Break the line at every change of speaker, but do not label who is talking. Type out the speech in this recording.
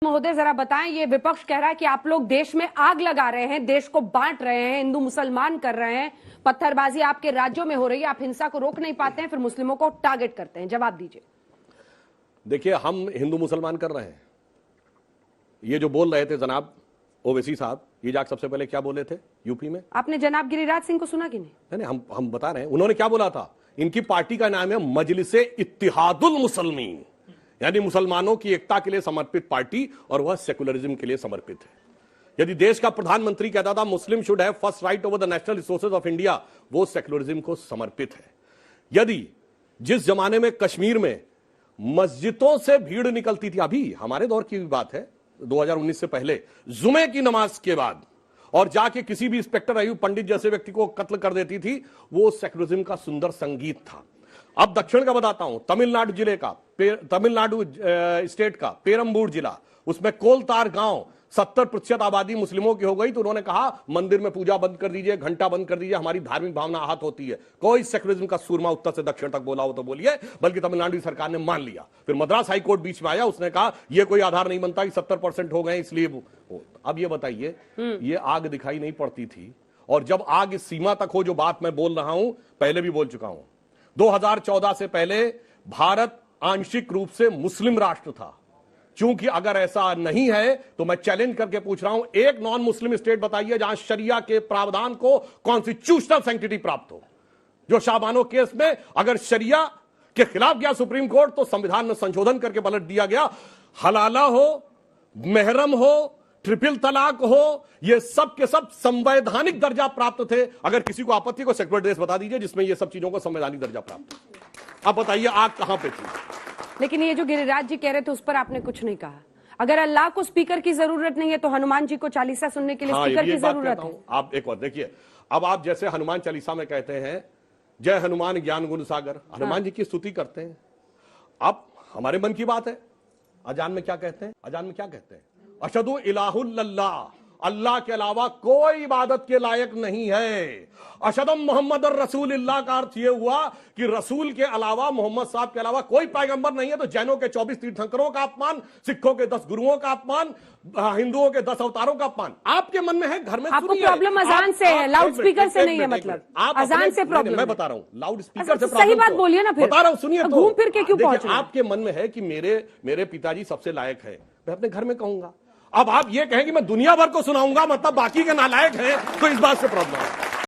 महोदय जरा बताएं, ये विपक्ष कह रहा है कि आप लोग देश में आग लगा रहे हैं, देश को बांट रहे हैं, हिंदू मुसलमान कर रहे हैं, पत्थरबाजी आपके राज्यों में हो रही है, आप हिंसा को रोक नहीं पाते हैं, फिर मुस्लिमों को टारगेट करते हैं। जवाब दीजिए।
देखिए, हम हिंदू मुसलमान कर रहे हैं। ये जो बोल रहे थे जनाब ओवैसी साहब, ये जाकर सबसे पहले क्या बोले थे यूपी में?
आपने जनाब गिरिराज सिंह को सुना कि नहीं?
नहीं, हम बता रहे हैं उन्होंने क्या बोला था। इनकी पार्टी का नाम है मजलिसे इत्तिहादुल मुसलमीन, यानी मुसलमानों की एकता के लिए समर्पित पार्टी, और वह सेकुलरिज्म के लिए समर्पित है। यदि देश का प्रधानमंत्री कहता था मुस्लिम should have first right over the national resources of India, वो सेकुलरिज्म को समर्पित है। यदि जिस जमाने में कश्मीर में मस्जिदों से भीड़ निकलती थी, अभी हमारे दौर की बात है 2019 से पहले, जुमे की नमाज के बाद, और जाके किसी भी इंस्पेक्टर अयूब पंडित जैसे व्यक्ति को कत्ल कर देती थी, वो सेकुलरिज्म का सुंदर संगीत था। अब दक्षिण का बताता हूं, तमिलनाडु जिले का, तमिलनाडु स्टेट का पेरम्बूर जिला, उसमें कोलतार गांव 70% आबादी मुस्लिमों की हो गई, तो उन्होंने कहा मंदिर में पूजा बंद कर दीजिए, घंटा बंद कर दीजिए, हमारी धार्मिक भावना आहत होती है। कोई सेकुलरिज्म का सूरमा उत्तर से दक्षिण तक बोला हो तो बोलिए, बल्कि तमिलनाडु की सरकार ने मान लिया। फिर मद्रास हाईकोर्ट बीच में आया, उसने कहा यह कोई आधार नहीं बनता कि 70% हो गए इसलिए। अब ये बताइए, ये आग दिखाई नहीं पड़ती थी, और जब आग इस सीमा तक हो, जो बात मैं बोल रहा हूं पहले भी बोल चुका हूं, 2014 से पहले भारत आंशिक रूप से मुस्लिम राष्ट्र था। क्योंकि अगर ऐसा नहीं है तो मैं चैलेंज करके पूछ रहा हूं, एक नॉन मुस्लिम स्टेट बताइए जहां शरिया के प्रावधान को कॉन्स्टिट्यूशनल सैंक्टिटी प्राप्त हो। जो शाबानो केस में अगर शरिया के खिलाफ गया सुप्रीम कोर्ट, तो संविधान में संशोधन करके पलट दिया गया। हलाला हो, महरम हो, ट्रिपल तलाक हो, ये सब के सब संवैधानिक दर्जा प्राप्त थे। अगर किसी को आपत्ति, को सेक्युलर देश बता दीजिए जिसमें ये सब चीजों को संवैधानिक दर्जा प्राप्त। अब बताइए आग कहां पे थी?
लेकिन ये जो गिरिराज जी कह रहे थे उस पर आपने कुछ नहीं कहा। अगर अल्लाह को स्पीकर की जरूरत नहीं है तो हनुमान जी को चालीसा सुनने के लिए स्पीकर की जरूरत है।
आप एक और देखिए, अब आप जैसे हनुमान चालीसा में कहते हैं जय हनुमान ज्ञान गुण सागर, हनुमान जी की स्तुति करते हैं। अब हमारे मन की बात है, अजान में क्या कहते हैं? अजान में क्या कहते हैं? अशहदु इलाहुल्लाह, अल्लाह के अलावा कोई इबादत के लायक नहीं है। अशहदु मोहम्मद रसूलुल्लाह का अर्थ यह हुआ कि रसूल के अलावा, मोहम्मद साहब के अलावा कोई पैगंबर नहीं है। तो जैनों के 24 तीर्थंकरों का अपमान, सिखों के 10 गुरुओं का अपमान, हिंदुओं के 10 अवतारों का अपमान आपके मन में है। घर में
आपको प्रॉब्लम अजान से है, लाउड स्पीकर से नहीं है। मतलब अजान से प्रॉब्लम?
मैं बता रहा हूं, लाउड स्पीकर से
सही बात बोलिए ना। फिर
बता रहा हूं, सुनिए।
घूम फिर के क्यों पहुंच रहे हैं?
आपके मन में है कि मेरे पिताजी सबसे लायक है, मैं अपने घर में कहूंगा। अब आप ये कहें कि मैं दुनिया भर को सुनाऊंगा, मतलब बाकी के नालायक हैं, तो इस बात से प्रॉब्लम है।